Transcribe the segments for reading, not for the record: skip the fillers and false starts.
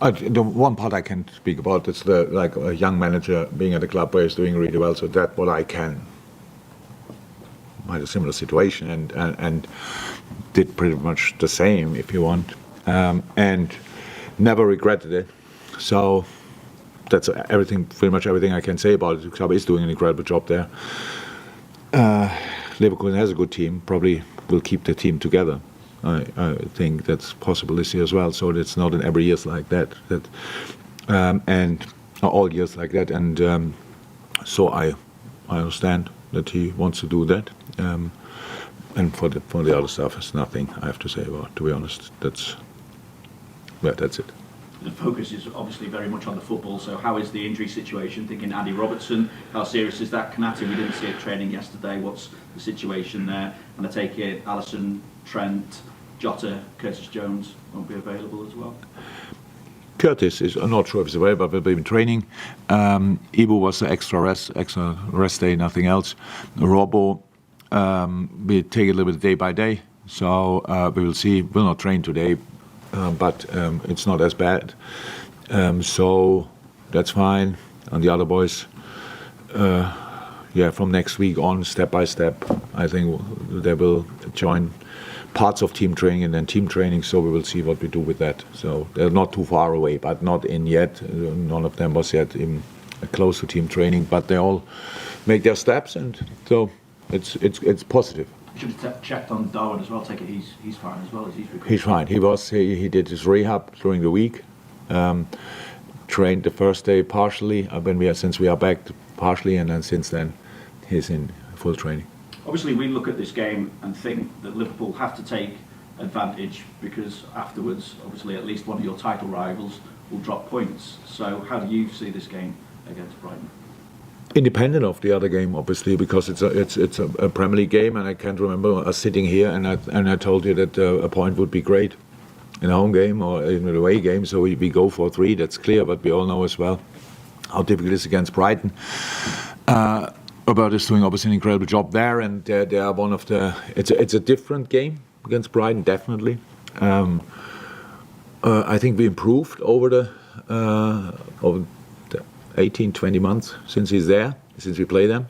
The one part I can speak about is like a young manager being at a club where he's doing really well. So that's what I can. I had a similar situation and did pretty much the same, if you want, and never regretted it. So that's everything, pretty much everything I can say about it. Xabi is doing an incredible job there. Liverpool has a good team. Probably will keep the team together. I think that's possible this year as well. So it's not in every years like that. And all years like that. And so I understand that he wants to do that. And for the other stuff, it's nothing I have to say about. To be honest, that's it. The focus is obviously very much on the football, so how is the injury situation? Thinking Andy Robertson, how serious is that? Kanate, we didn't see it training yesterday. What's the situation there? And I take it Alisson, Trent, Jota, Curtis Jones won't be available as well? Curtis is, I'm not sure if he's available, but we've been training. Ibu was the extra rest day, nothing else. Robbo, we take it a little bit day by day, so we will see. We'll not train today. But it's not as bad, so that's fine. And the other boys, from next week on, step by step, I think they will join parts of team training and then team training. So we will see what we do with that. So they're not too far away, but not in yet. None of them was yet in close to team training, but they all make their steps, and so it's positive. Should have checked on Darwin as well. Take it he's fine as well as he's recovered. He's fine. He did his rehab during the week. Trained the first day partially. Since we are back partially, and then since then he's in full training. Obviously, we look at this game and think that Liverpool have to take advantage because afterwards, obviously, at least one of your title rivals will drop points. So, how do you see this game against Brighton? Independent of the other game, obviously, because it's a Premier League game, and I can't remember us sitting here and I told you that a point would be great in a home game or in an away game. So we go for 3. That's clear, but we all know as well how difficult it is against Brighton. Robert is doing obviously an incredible job there, and they are one of the. It's a different game against Brighton, definitely. I think we improved over the 18, 20 months since he's there, since we play them.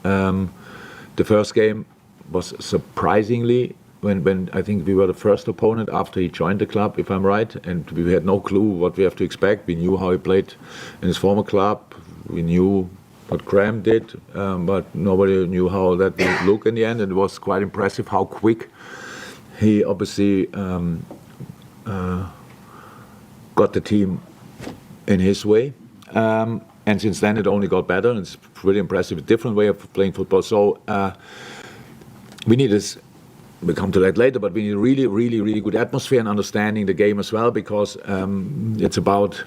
The first game was surprisingly when I think we were the first opponent after he joined the club, if I'm right, and we had no clue what we have to expect. We knew how he played in his former club. We knew what Graham did, but nobody knew how that would look in the end. And it was quite impressive how quick he obviously got the team in his way. And since then it only got better, and it's really impressive, a different way of playing football. So we need this, we'll come to that later, but we need a really, really, really good atmosphere and understanding the game as well, because it's about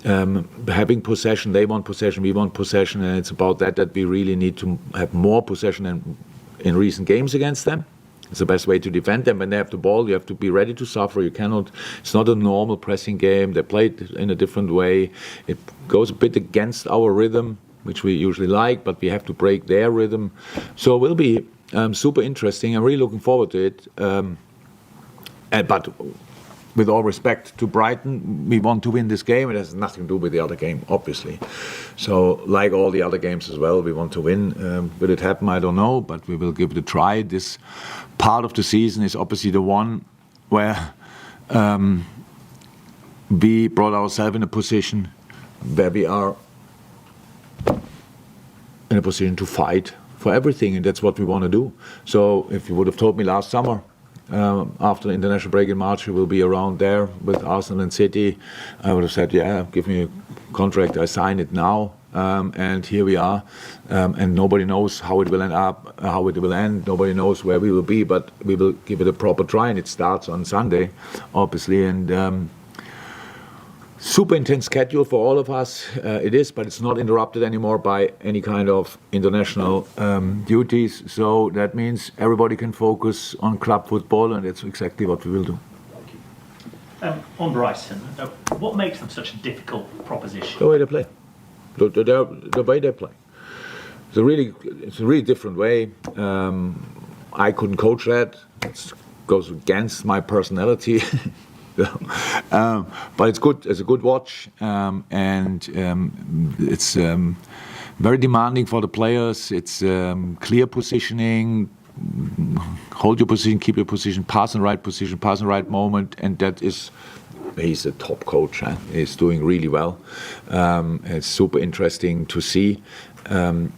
having possession. They want possession, we want possession, and it's about that we really need to have more possession than in recent games against them. It's the best way to defend them. When they have the ball, you have to be ready to suffer. You cannot. It's not a normal pressing game. They play it in a different way. It goes a bit against our rhythm, which we usually like, but we have to break their rhythm. So it will be super interesting. I'm really looking forward to it. But with all respect to Brighton, we want to win this game. It has nothing to do with the other game, obviously. So, like all the other games as well, we want to win. Will it happen? I don't know, but we will give it a try. This part of the season is obviously the one where we brought ourselves in a position where we are in a position to fight for everything, and that's what we want to do. So, if you would have told me last summer, after the international break in March, we will be around there with Arsenal and City, I would have said, yeah, give me a contract, I sign it now, and here we are, and nobody knows how it will end up, how it will end, nobody knows where we will be, but we will give it a proper try, and it starts on Sunday, obviously, and super intense schedule for all of us. It is, but it's not interrupted anymore by any kind of international duties. So that means everybody can focus on club football, and that's exactly what we will do. On Brighton, what makes them such a difficult proposition? The way they play. The way they play. It's a really different way. I couldn't coach that. It goes against my personality. But it's good. It's a good watch, and it's very demanding for the players. It's clear positioning, hold your position, keep your position, pass in the right position, pass in the right moment, and that is. He's a top coach. He's doing really well. It's super interesting to see, and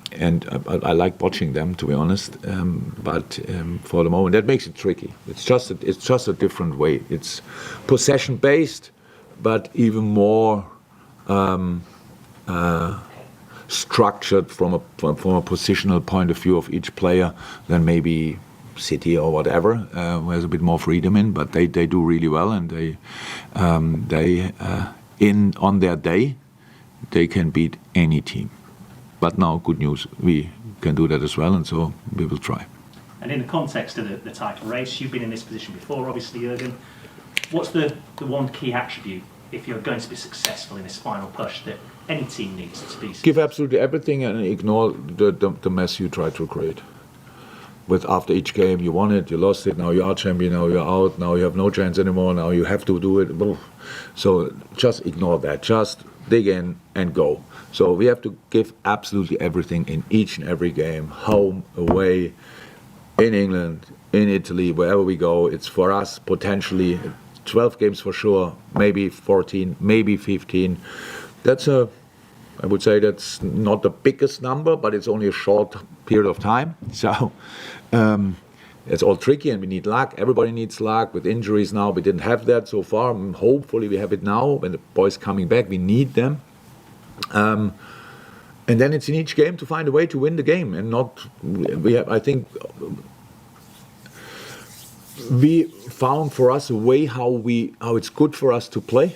I like watching them, to be honest. But for the moment, that makes it tricky. It's just a different way. It's possession based, but even more structured from a positional point of view of each player than maybe City or whatever, who has a bit more freedom in, but they do really well, and they on their day they can beat any team. But now, good news, we can do that as well, and so we will try. And in the context of the title race, you've been in this position before, obviously, Jurgen. What's the one key attribute, if you're going to be successful in this final push, that any team needs to be successful? Give absolutely everything and ignore the mess you try to create. With after each game, you won it, you lost it, now you are champion, now you're out, now you have no chance anymore, now you have to do it. So just ignore that, just dig in and go. So we have to give absolutely everything in each and every game, home, away, in England, in Italy, wherever we go. It's for us potentially 12 games for sure, maybe 14, maybe 15. I would say that's not the biggest number, but it's only a short period of time. So it's all tricky, and we need luck. Everybody needs luck. With injuries now, we didn't have that so far. Hopefully we have it now. When the boys coming back, we need them. And then it's in each game to find a way to win the game, and not. I think we found for us a way how it's good for us to play.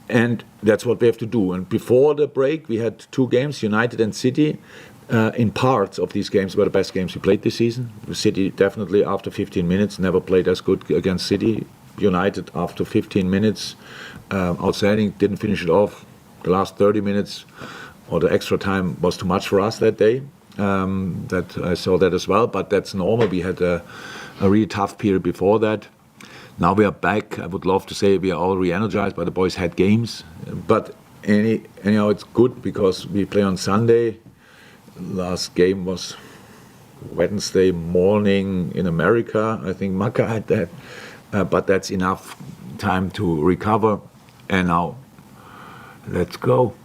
And that's what we have to do. And before the break, we had 2 games, United and City. In parts of these games were the best games we played this season. City definitely after 15 minutes never played as good against City. United after 15 minutes, outstanding, didn't finish it off. The last 30 minutes or the extra time was too much for us that day. That I saw that as well, but that's normal. We had a really tough period before that. Now we are back. I would love to say we are all re-energized, but the boys had games. But anyhow, it's good because we play on Sunday. Last game was Wednesday morning in America. I think Maka had that. But that's enough time to recover. And now, let's go.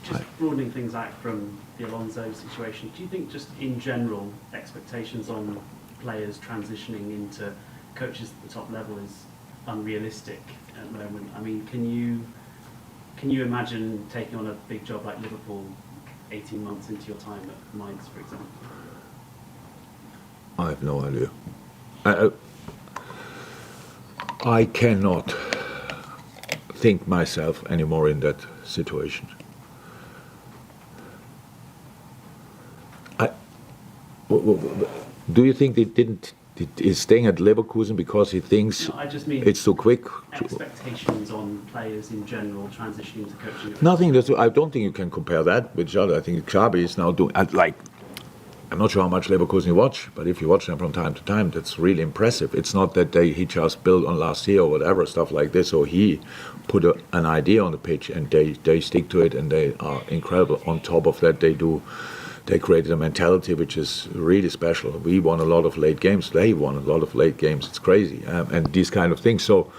Just broadening things out from the Alonso situation, do you think just in general expectations on players transitioning into coaches at the top level is unrealistic at the moment? I mean, can you imagine taking on a big job like Liverpool 18 months into your time at Mainz, for example? I have no idea. I cannot think myself anymore in that situation. Do you think he's staying at Leverkusen because he thinks No, I just mean it's too quick? Expectations on players in general transitioning to coaching. Nothing. I don't think you can compare that with each other. I think Xabi is now doing I'm not sure how much Leverkusen you watch, but if you watch them from time to time, that's really impressive. It's not that he just built on last year or whatever, stuff like this, or he put an idea on the pitch and they stick to it and they are incredible. On top of that, they created a mentality which is really special. We won a lot of late games. They won a lot of late games. It's crazy. And these kind of things. So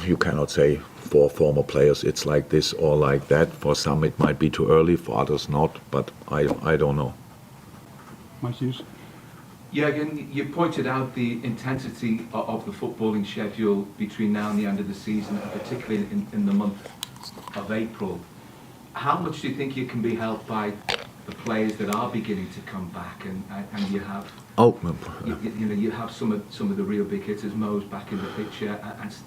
you cannot say for former players it's like this or like that. For some it might be too early, for others not. But I don't know. Matthews? Jurgen, you pointed out the intensity of the footballing schedule between now and the end of the season, particularly in the month of April. How much do you think you can be helped by the players that are beginning to come back, and you have you have some of the real big hitters, Mo's back in the picture,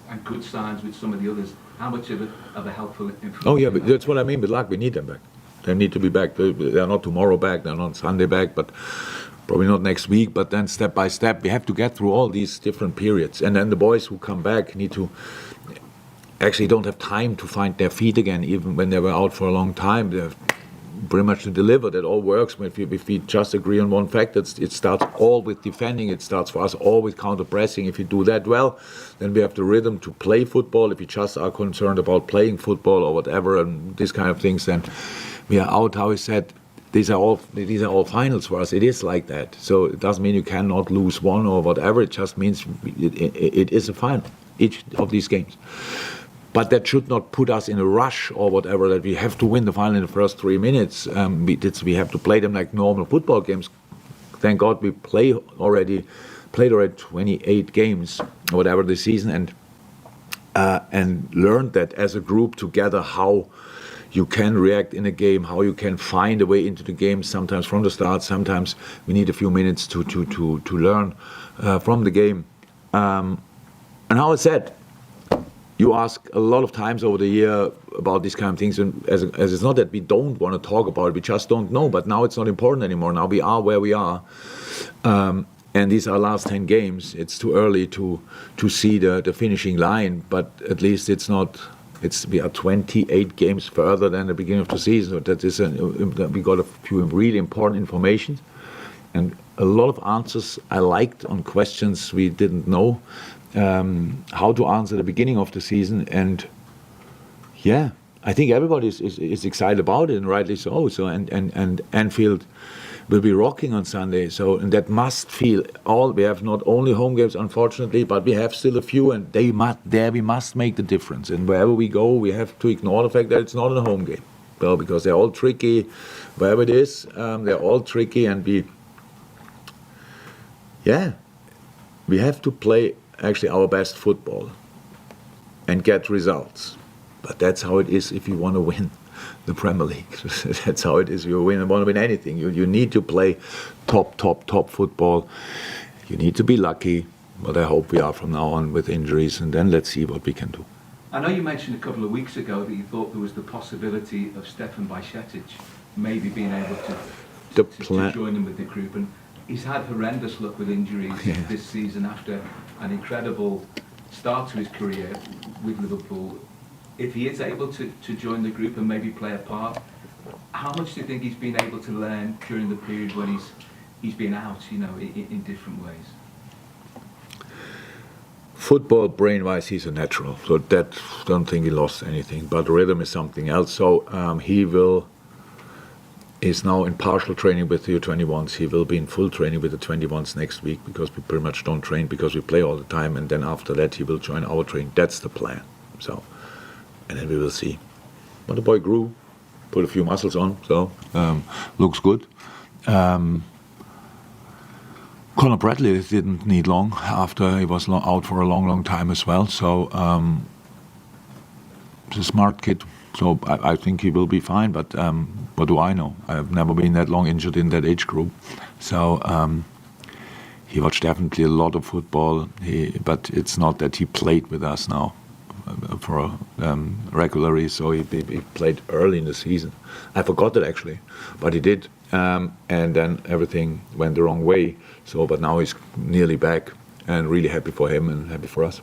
and good signs with some of the others. How much of a helpful influence? Oh yeah, but that's what I mean with luck. We need them back. They need to be back. They're not tomorrow back. They're not Sunday back, but probably not next week. But then step by step, we have to get through all these different periods, and then the boys who come back need to. Actually don't have time to find their feet again, even when they were out for a long time. pretty much to deliver. That all works. If we just agree on one fact, it starts all with defending. It starts for us all with counter-pressing. If you do that well, then we have the rhythm to play football. If we just are concerned about playing football or whatever and these kind of things, then we are out. How he said, these are all finals for us. It is like that. So it doesn't mean you cannot lose one or whatever. It just means it is a final, each of these games. But that should not put us in a rush or whatever, that we have to win the final in the first 3 minutes. We have to play them like normal football games. Thank God we played already 28 games or whatever this season, and learned that as a group together how you can react in a game, how you can find a way into the game, sometimes from the start, sometimes we need a few minutes to learn from the game. And how I said, you ask a lot of times over the year about these kind of things, and as it's not that we don't want to talk about it, we just don't know. But now it's not important anymore. Now we are where we are, and these are last 10 games. It's too early to see the finishing line, but at least it's not. We are 28 games further than the beginning of the season. So that is we got a few really important information, and a lot of answers I liked on questions we didn't know. How to answer the beginning of the season, and yeah, I think everybody is excited about it, and rightly so. So and Anfield will be rocking on Sunday. So and that must feel all. We have not only home games, unfortunately, but we have still a few, and we must make the difference. And wherever we go, we have to ignore the fact that it's not a home game, well, because they're all tricky. Wherever it is, they're all tricky, and we have to play actually our best football and get results. But that's how it is if you want to win the Premier League. That's how it is if you want to win anything. You need to play top football. You need to be lucky, but I hope we are from now on with injuries, and then let's see what we can do. I know you mentioned a couple of weeks ago that you thought there was the possibility of Stefan Bajcetic maybe being able to join him with the group, and he's had horrendous luck with injuries this season after an incredible start to his career with Liverpool. If he is able to join the group and maybe play a part, how much do you think he's been able to learn during the period when he's been out, in different ways? Football, brain-wise, he's a natural, so that don't think he lost anything. But rhythm is something else. So is now in partial training with the U21s. He will be in full training with the 21s next week, because we pretty much don't train because we play all the time, and then after that he will join our training. That's the plan. So, and then we will see. But the boy grew, put a few muscles on, so looks good. Conor Bradley didn't need long after he was out for a long time as well. So he's a smart kid. So I think he will be fine, but what do I know? I've never been that long injured in that age group. So he watched definitely a lot of football, but it's not that he played with us now regularly. So he played early in the season. I forgot it actually, but he did. And then everything went the wrong way. So, but now he's nearly back, and really happy for him and happy for us.